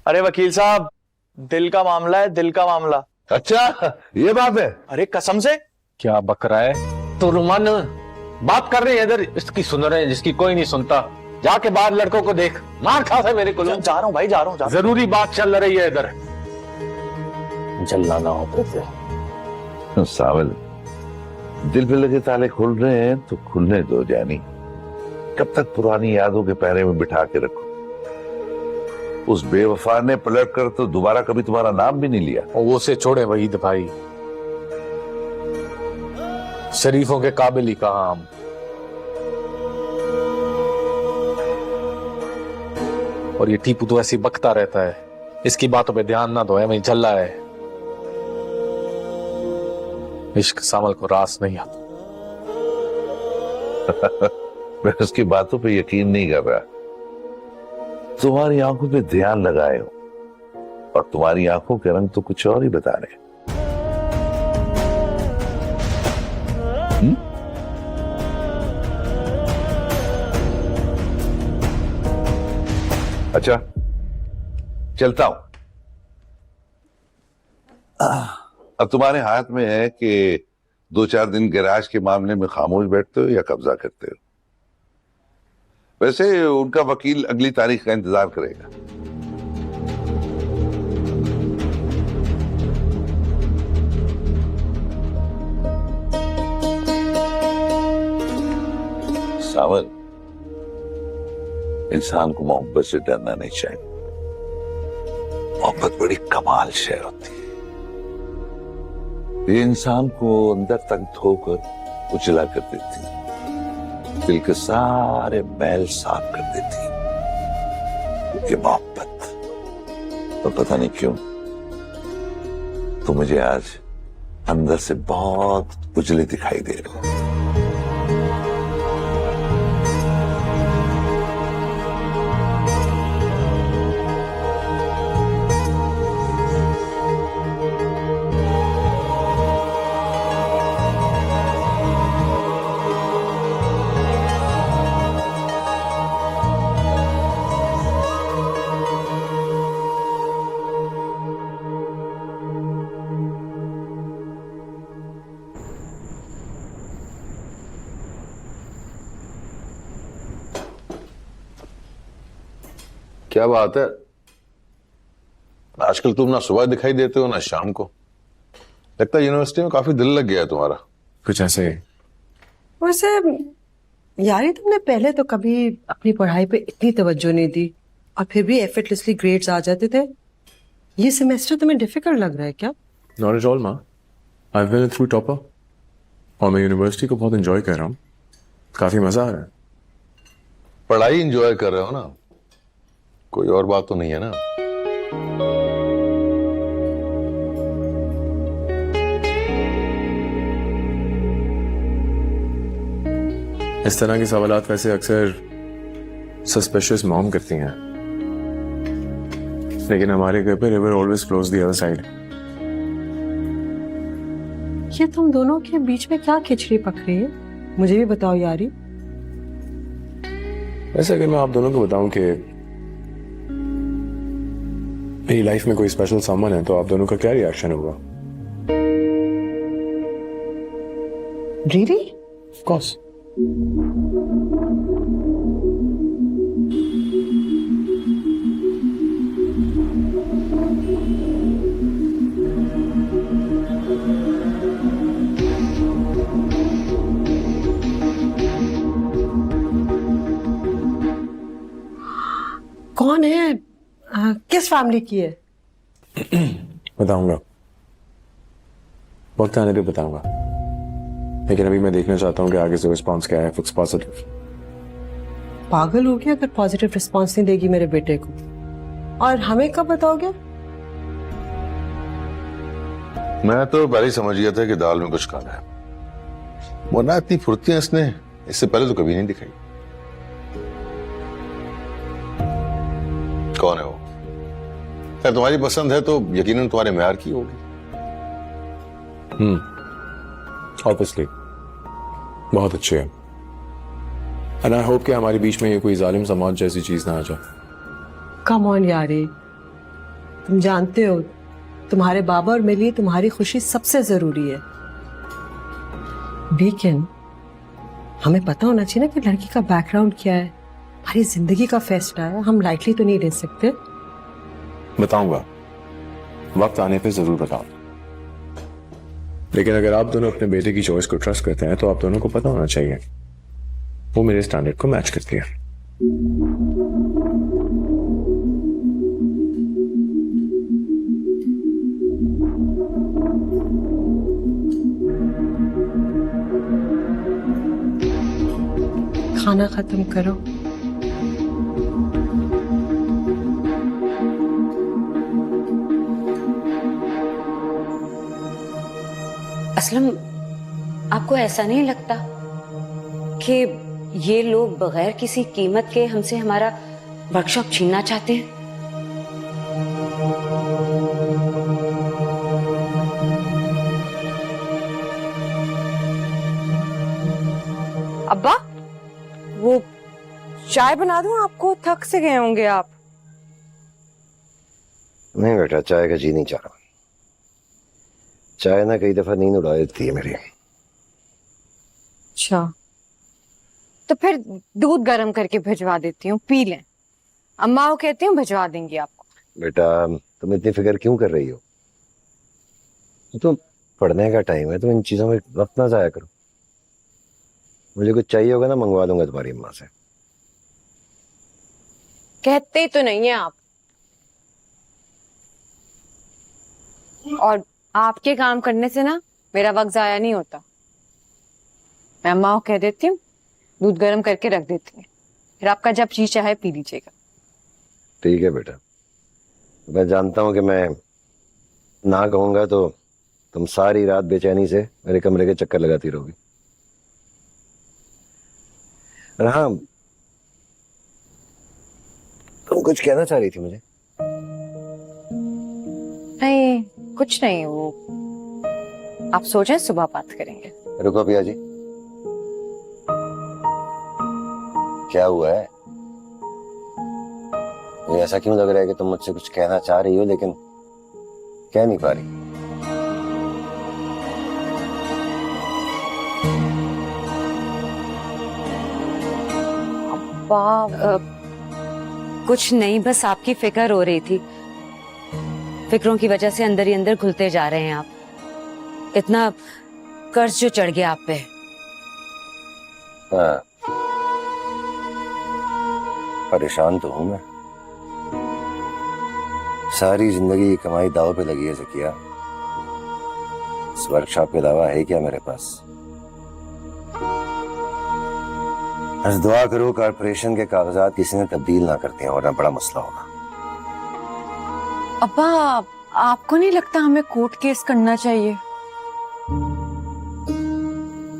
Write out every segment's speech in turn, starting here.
अरे वकील साहब, दिल का मामला है, दिल का मामला। अच्छा, ये बात है। अरे कसम से। क्या बक रहा है? तो रुमान बात कर रहे हैं इधर, इसकी सुन रहे हैं जिसकी कोई नहीं सुनता। जाके बाहर लड़कों को देख, मार खा से मेरे को। जा रहा हूँ भाई, जा रहा हूँ। जरूरी बात चल रही है इधर। जलना ना होते थे। सावल, दिल पे लगे ताले खुल रहे हैं तो खुलने दो जानी। कब तक पुरानी यादों के पहरे में बिठा के रखो? उस बेवफा ने पलट कर तो दोबारा कभी तुम्हारा नाम भी नहीं लिया। और वो से छोड़े वहीद भाई, शरीफों के काबिल ही कहा हम। और ये टीपू तो ऐसे बकता रहता है, इसकी बातों पे ध्यान ना दो, है वही झल्ला है। इश्क सामल को रास नहीं आता। मैं उसकी बातों पे यकीन नहीं कर रहा। तुम्हारी आंखों पे ध्यान लगाए हो और तुम्हारी आंखों के रंग तो कुछ और ही बता रहे। अच्छा, चलता हूं। अब तुम्हारे हाथ में है कि 2-4 दिन गैराज के मामले में खामोश बैठते हो या कब्जा करते हो। वैसे उनका वकील अगली तारीख का इंतजार करेगा। सावल, इंसान को मोहब्बत से डरना नहीं चाहिए। मोहब्बत बड़ी कमाल शय होती है। ये इंसान को अंदर तक धोकर उजला कर देती है, दिल के सारे मैल साफ कर देती है। ये मोहब्बत। तो पता नहीं क्यों तो मुझे आज अंदर से बहुत उजले दिखाई दे रहे हो। क्या बात है, आजकल तुम ना सुबह दिखाई देते हो ना शाम को। लगता है यूनिवर्सिटी में काफी दिल लग गया है तुम्हारा। कुछ ऐसे। वैसे यारी, तुमने पहले तो कभी अपनी पढ़ाई पे इतनी तवज्जो नहीं दी और फिर भी एफर्टलेसली ग्रेड्स आ जाते थे। ये सेमेस्टर तुम्हें डिफिकल्ट लग रहा है क्या? नॉट एट ऑल माँ, आई विल थ्रू टॉपर और मैं यूनिवर्सिटी को बहुत एंजॉय कर रहा हूँ। काफी मजा आ रहा है। पढ़ाई एंजॉय कर रहे हो ना, कोई और बात तो नहीं है ना। इस तरह के सवालात वैसे अक्सर सस्पिशियस मॉम करती हैं, लेकिन हमारे घर पे river always flows the other side. ये तुम दोनों के बीच में क्या खिचड़ी पक रही है? मुझे भी बताओ यारी। वैसे अगर मैं आप दोनों को बताऊं कि मेरी लाइफ में कोई स्पेशल समवन है तो आप दोनों का क्या रिएक्शन होगा? रियली? Of course. कौन है? किस फैमिली की है? बताऊंगा, वक्त आने पे बताऊंगा, लेकिन अभी मैं देखना चाहता हूं कि आगे से रिस्पॉन्स क्या है। Fix positive. पागल हो गया अगर पॉजिटिव रिस्पॉन्स नहीं देगी मेरे बेटे को। और हमें कब बताओगे? मैं तो पहले ही समझ गया था कि दाल में कुछ काला है, वरना इतनी फुर्तियां इसने इससे पहले तो कभी नहीं दिखाई। कौन है वो? खैर तुम्हारी पसंद है तो यकीनन तुम्हारे म्यार की होगी। ऑब्वियसली बहुत अच्छे है। एंड आई होप कि हमारे बीच में ये कोई जालिम समाज जैसी चीज ना आ जाए। कम ऑन यारी, तुम जानते हो तुम्हारे बाबा और मेरे लिए तुम्हारी खुशी सबसे जरूरी है, लेकिन हमें पता होना चाहिए ना कि लड़की का बैकग्राउंड क्या है। हमारी जिंदगी का फैसला है, हम लाइटली तो नहीं ले सकते। बताऊंगा, वक्त आने पे जरूर बताऊंगा। लेकिन अगर आप दोनों अपने बेटे की चॉइस को ट्रस्ट करते हैं तो आप दोनों को पता होना चाहिए वो मेरे स्टैंडर्ड को मैच करती है। खाना खत्म करो। असलम, आपको ऐसा नहीं लगता कि ये लोग बगैर किसी कीमत के हमसे हमारा वर्कशॉप छीनना चाहते हैं? अब्बा, वो चाय बना दूं आपको? थक से गए होंगे आप। नहीं बेटा, चाय का जी नहीं चाह रहा। चाय ना कई दफा नींद उड़ा देती है मेरी। अच्छा, तो फिर दूध गर्म करके भिजवा देती हूँ, पी लें। अम्मा वो कहती हूँ भिजवा देंगी आपको। बेटा तुम इतनी फिक्र क्यों कर रही हो? तो पढ़ने का टाइम है, तुम इन चीजों में वक्त ना जाया करो। मुझे कुछ चाहिए होगा ना, मंगवा दूंगा तुम्हारी अम्मा से। कहते ही तो नहीं है आप। और आपके काम करने से ना मेरा वक्त जाया नहीं होता। मैं अम्मा को कह देती हूँ दूध गर्म करके रख देती है, फिर आपका जब जी चाहे पी लीजिएगा। ठीक है बेटा, मैं जानता हूँ कि मैं ना कहूंगा तो तुम सारी रात बेचैनी से मेरे कमरे के चक्कर लगाती रहोगी। और हाँ, तुम कुछ कहना चाह रही थी मुझे? नहीं, कुछ नहीं। वो आप सोचें, सुबह बात करेंगे। रुको पिया जी, क्या हुआ है? मुझे ऐसा क्यों लग रहा है कि तुम मुझसे कुछ कहना चाह रही हो लेकिन कह नहीं पा रही? कुछ नहीं, बस आपकी फिक्र हो रही थी। फिक्रों की वजह से अंदर ही अंदर घुलते जा रहे हैं आप। इतना कर्ज जो चढ़ गया आप पे। हाँ, परेशान तो हूं मैं। सारी जिंदगी की कमाई दाव पे लगी है ज़किया। इस वर्कशॉप के अलावा है क्या मेरे पास? बस दुआ करो कॉर्पोरेशन के कागजात किसी ने तब्दील ना करते हैं, वरना बड़ा मसला होगा। अब्बा, आपको नहीं लगता हमें कोर्ट केस करना चाहिए?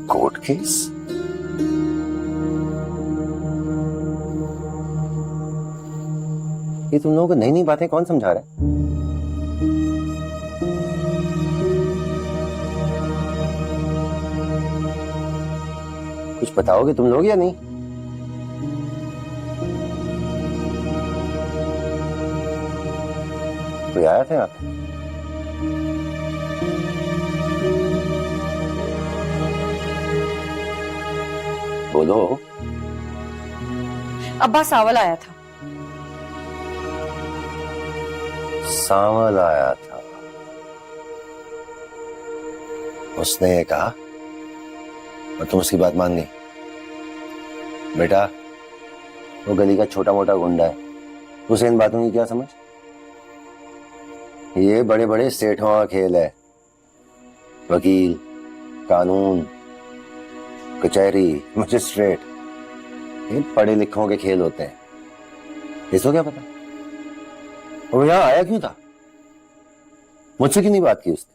Court case? ये तुम लोगों को नई नई बातें कौन समझा रहा है? कुछ बताओगे तुम लोग या नहीं? कोई आया था यहाँ पे? बोलो। अब्बा, सावल आया था। सावल आया था? उसने ये कहा और तुम उसकी बात मान गई? बेटा, वो गली का छोटा मोटा गुंडा है, उसे इन बातों की क्या समझ? ये बड़े बड़े सेठों का खेल है। वकील, कानून, कचहरी, मजिस्ट्रेट, ये पढ़े लिखों के खेल होते हैं। इसको क्या पता? और यहां आया क्यों था? मुझसे क्यों नहीं बात की उसने?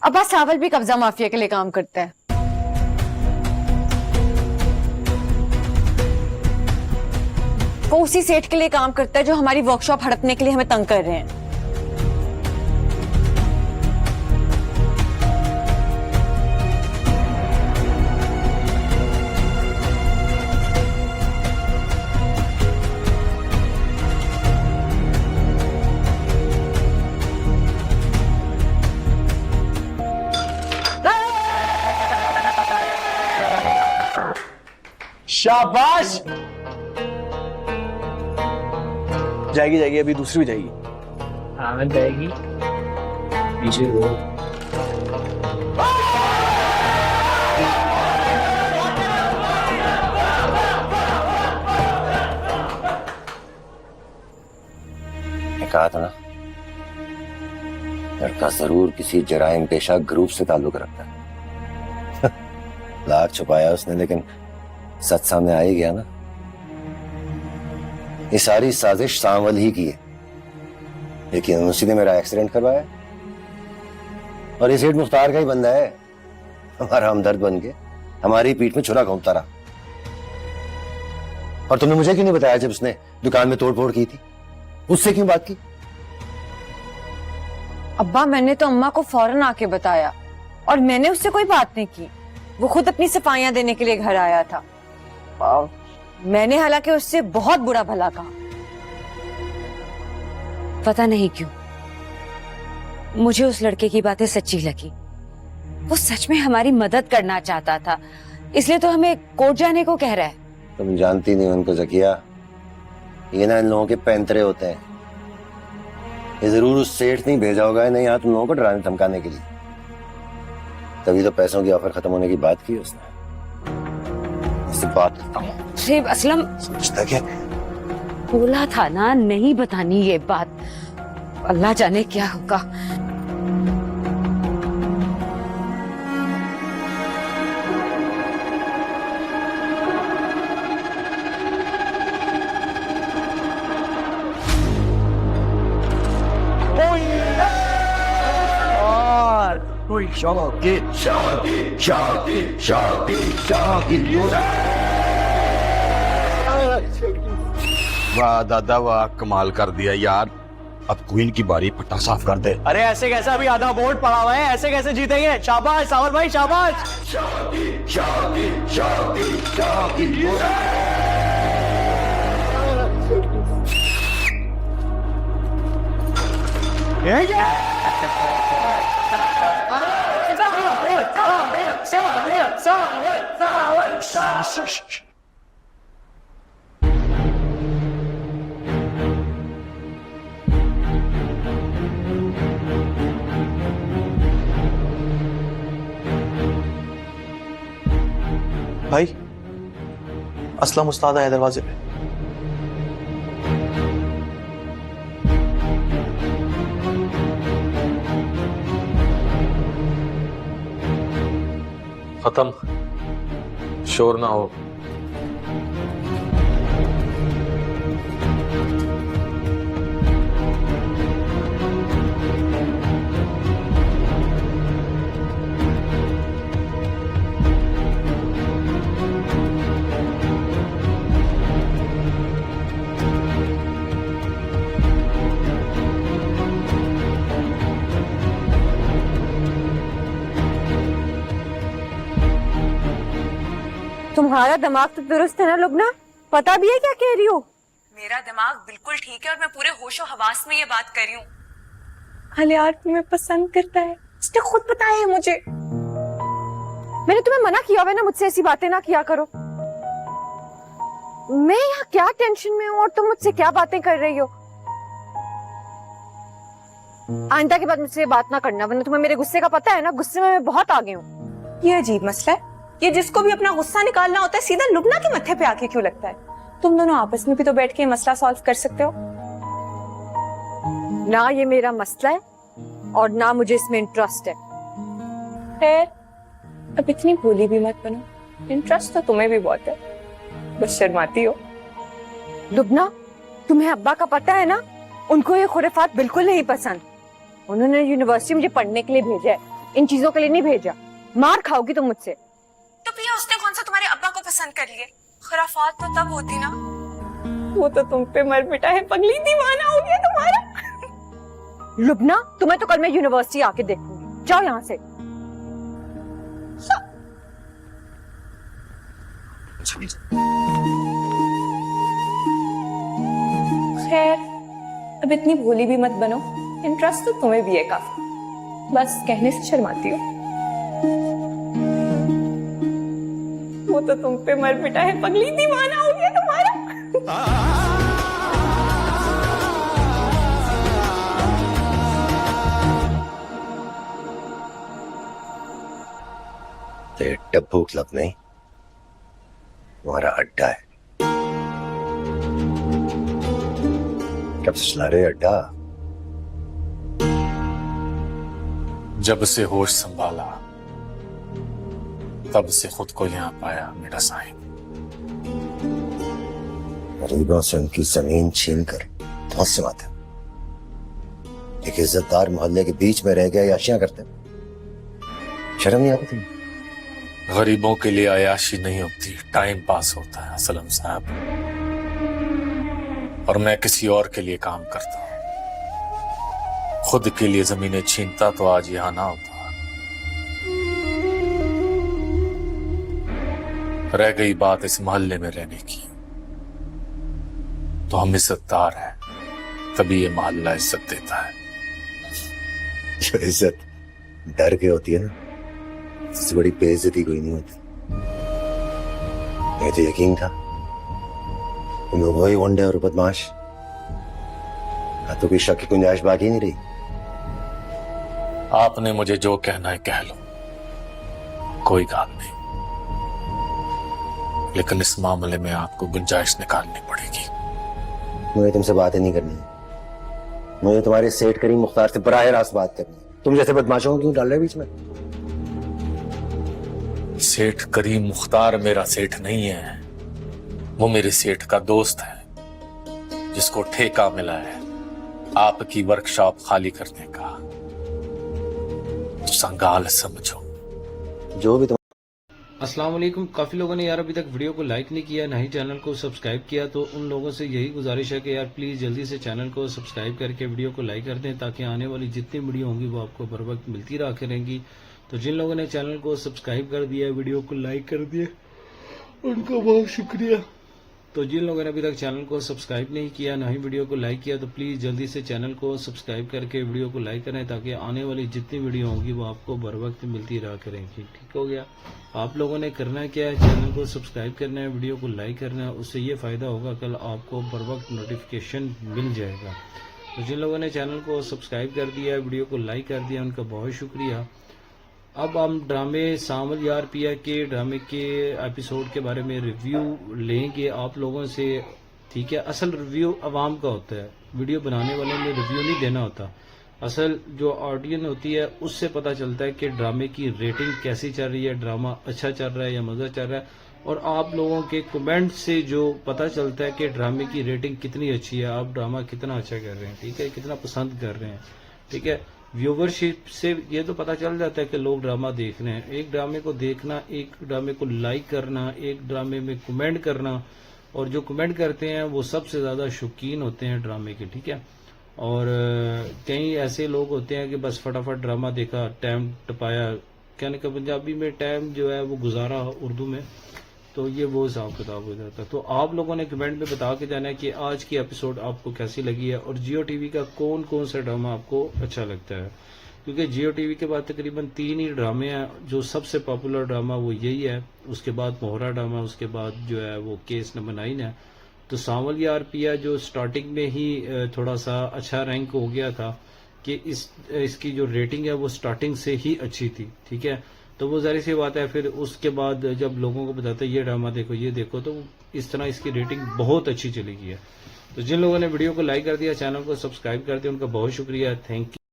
अब्बा, सावल भी कब्जा माफिया के लिए काम करता है। वो उसी सेठ के लिए काम करता है जो हमारी वर्कशॉप हड़पने के लिए हमें तंग कर रहे हैं। शाबाश। जाएगी जाएगी, अभी दूसरी भी जाएगी। हाँ जाएगी, पीछे वो। मैं कहा था ना, लड़का जरूर किसी जराइम पेशा ग्रुप से ताल्लुक रखता है। लाख छुपाया उसने, लेकिन सच सामने आ ही गया ना। ये सारी साजिश सांवल ही की है, लेकिन उसी ने मेरा एक्सीडेंट करवाया। और ये सेठ मुख्तार का ही बंदा है, हमारा हमदर्द बन के हमारी पीठ में छुरा घोंपता रहा। और तुमने मुझे क्यों नहीं बताया जब उसने दुकान में तोड़फोड़ की थी? उससे क्यों बात की? अब्बा मैंने तो अम्मा को फौरन आके बताया, और मैंने उससे कोई बात नहीं की। वो खुद अपनी सफाइयां देने के लिए घर आया था। और मैंने हालांकि उससे बहुत बुरा भला कहा। पता नहीं क्यों मुझे उस लड़के की बातें सच्ची लगी। वो सच में हमारी मदद करना चाहता था, इसलिए तो हमें कोर्ट जाने को कह रहा है। तुम जानती नहीं उनको ज़किया, ये ना इन लोगों के पैंतरे होते हैं। ये जरूर उस सेठ नहीं भेजा होगा, नहीं यहाँ तुम लोगों को डराने धमकाने के लिए। तभी तो पैसों की ऑफर खत्म होने की बात की उसने। इससे बात करता हूँ। असलम समझता क्या? बोला था ना नहीं बतानी ये बात, अल्लाह जाने क्या होगा। वाह दादा वाह, कमाल कर दिया यार। अब क्वीन की बारी, पट्टा साफ कर दे। अरे ऐसे कैसे, अभी आधा बोर्ड पड़ा हुआ है, ऐसे कैसे जीतेंगे? शाबाश सावर भाई, शाबाश। भाई असलम उस्ताद आया दरवाजे पे। खत्म, शोर ना हो। तुम्हारा दिमाग तो दुरुस्त है ना लुबना? पता भी है क्या कह रही हो? मेरा दिमाग बिल्कुल ठीक है और मैं पूरे होशो हवास में ये बात कर रही हूँ। हलियार तुम्हें पसंद करता है, उसने खुद बताया है मुझे। मैंने तुम्हें मना किया हुआ है ना, मुझसे ऐसी बातें ना किया करो। मैं यहाँ क्या टेंशन में हूँ और तुम मुझसे क्या बातें कर रही हो? आइंदा के बाद मुझसे बात ना करना, वरना तुम्हें मेरे गुस्से का पता है ना, गुस्से में मैं बहुत आगे हूँ। ये अजीब मसला है, ये जिसको भी अपना गुस्सा निकालना होता है सीधा लुबना के मत्थे पे आके क्यों लगता है? तुम दोनों आपस में भी तो बैठ के मसला सॉल्व कर सकते हो ना। ये मेरा मसला है और ना मुझे इसमें इंटरेस्ट है। खैर, अब इतनी भोली भी मत बनो, इंटरेस्ट तो तुम्हें भी बहुत है, बस शर्माती हो। लुबना, तुम्हें अब्बा का पता है ना, उनको ये खुराफात बिल्कुल नहीं पसंद। उन्होंने यूनिवर्सिटी मुझे पढ़ने के लिए भेजा है, इन चीजों के लिए नहीं भेजा। मार खाओगी तुम मुझसे। तो प्रिया, उसने कौन सा तुम्हारे अब्बा को पसंद कर लिए? खुराफात तो तब होती ना, वो तो तुम पे मर मिटा है, पगली दीवाना हो गया तुम्हारा। लुबना, तुम्हें तो कल मैं यूनिवर्सिटी आके देखूंगी, जाओ यहाँ से। खैर, अब इतनी भोली भी मत बनो, इंटरेस्ट तो तुम्हें भी है काफी, बस कहने से शर्माती हो। वो तो तुम पे मर मिटा है, पगली दीवाना हो गया तुम्हारा। डब्बू क्लब नहीं, तुम्हारा अड्डा है। कब से चला रहे अड्डा? जब से होश संभाला तब से खुद को यहाँ पाया मेरा साईं। गरीबों से उनकी जमीन छीन कर बहुत से बात है। एक इज्जतदार मोहल्ले के बीच में रह गए याशियां करते, शर्म नहीं आती थी? गरीबों के लिए अयाशी नहीं होती, टाइम पास होता है असलम साहब। और मैं किसी और के लिए काम करता हूं। खुद के लिए जमीनें छीनता तो आज यहां ना होता। रह गई बात इस मोहल्ले में रहने की, तो हम इज्जतदार हैं, तभी ये मोहल्ला इज्जत देता है। जो इज्जत डर के होती है ना, इससे बड़ी बेइज्जती कोई नहीं होती। मुझे तो यकीन था तुम लोग वही वंडे और बदमाश, तो कोई शक की गुंजाइश बाकी नहीं रही। आपने मुझे जो कहना है कह लो, कोई बात नहीं, लेकिन इस मामले में आपको गुंजाइश निकालनी पड़ेगी। मुझे तुमसे बातें नहीं करनी, मुझे तुम्हारे सेठ करीम मुख्तार से बराह रास्त बात करनी। तुम जैसे बदमाशों को क्यों डाल रहे बीच में? सेठ करीम मुख्तार मेरा सेठ नहीं है, वो मेरे सेठ का दोस्त है, जिसको ठेका मिला है आपकी वर्कशॉप खाली करने का। तो संगाल समझो। जो भी तुम अस्सलाम वालेकुम। काफ़ी लोगों ने यार अभी तक वीडियो को लाइक नहीं किया, ना ही चैनल को सब्सक्राइब किया, तो उन लोगों से यही गुजारिश है कि यार प्लीज़ जल्दी से चैनल को सब्सक्राइब करके वीडियो को लाइक कर दें, ताकि आने वाली जितनी वीडियो होंगी वो आपको बर वक्त मिलती रहा करेंगी। तो जिन लोगों ने चैनल को सब्सक्राइब कर दिया, वीडियो को लाइक कर दिया, उनका बहुत शुक्रिया। तो जिन लोगों ने अभी तक चैनल को सब्सक्राइब नहीं किया, ना ही वीडियो को लाइक किया, तो प्लीज़ जल्दी से चैनल को सब्सक्राइब करके वीडियो को लाइक करें, ताकि आने वाली जितनी वीडियो होंगी वो आपको बर वक्त मिलती रहा करेंगी। ठीक हो गया? आप लोगों ने करना क्या है, चैनल को सब्सक्राइब करना है, वीडियो को लाइक करना है, उससे ये फ़ायदा होगा कल आपको बर वक्त नोटिफिकेशन मिल जाएगा। तो जिन लोगों ने चैनल को सब्सक्राइब कर दिया, वीडियो को लाइक कर दिया, उनका बहुत शुक्रिया। अब हम ड्रामे सांवल यार पिया के ड्रामे के एपिसोड के बारे में रिव्यू लेंगे आप लोगों से। ठीक है, असल रिव्यू आवाम का होता है, वीडियो बनाने वाले ने रिव्यू नहीं देना होता। असल जो ऑडियंस होती है उससे पता चलता है कि ड्रामे की रेटिंग कैसी चल रही है, ड्रामा अच्छा चल रहा है या मज़ा चल रहा है। और आप लोगों के कमेंट से जो पता चलता है कि ड्रामे की रेटिंग कितनी अच्छी है, आप ड्रामा कितना अच्छा कर रहे हैं, ठीक है, कितना पसंद कर रहे हैं। ठीक है, व्यूवरशिप से ये तो पता चल जाता है कि लोग ड्रामा देख रहे हैं। एक ड्रामे को देखना, एक ड्रामे को लाइक करना, एक ड्रामे में कमेंट करना, और जो कमेंट करते हैं वो सबसे ज़्यादा शौकीन होते हैं ड्रामे के। ठीक है, और कई ऐसे लोग होते हैं कि बस फटाफट ड्रामा देखा, टाइम टपाया, कहने का पंजाबी में टाइम जो है वो गुजारा उर्दू में, तो ये वो हिसाब किताब हो जाता है। तो आप लोगों ने कमेंट में बता के जाना है कि आज की एपिसोड आपको कैसी लगी है, और जियो टीवी का कौन कौन सा ड्रामा आपको अच्छा लगता है, क्योंकि जियो टीवी के बाद तकरीबन 3 ही ड्रामे हैं। जो सबसे पॉपुलर ड्रामा वो यही है, उसके बाद मोहरा ड्रामा, उसके बाद जो है वो केस नंबर 9 है। तो सांवल यार पिया जो स्टार्टिंग में ही थोड़ा सा अच्छा रैंक हो गया था कि इसकी जो रेटिंग है वो स्टार्टिंग से ही अच्छी थी। ठीक है, तो वो जाहिर सी बात है, फिर उसके बाद जब लोगों को बताते ये ड्रामा देखो, ये देखो, तो इस तरह इसकी रेटिंग बहुत अच्छी चली गई है। तो जिन लोगों ने वीडियो को लाइक कर दिया, चैनल को सब्सक्राइब कर दिया, उनका बहुत शुक्रिया, थैंक यू।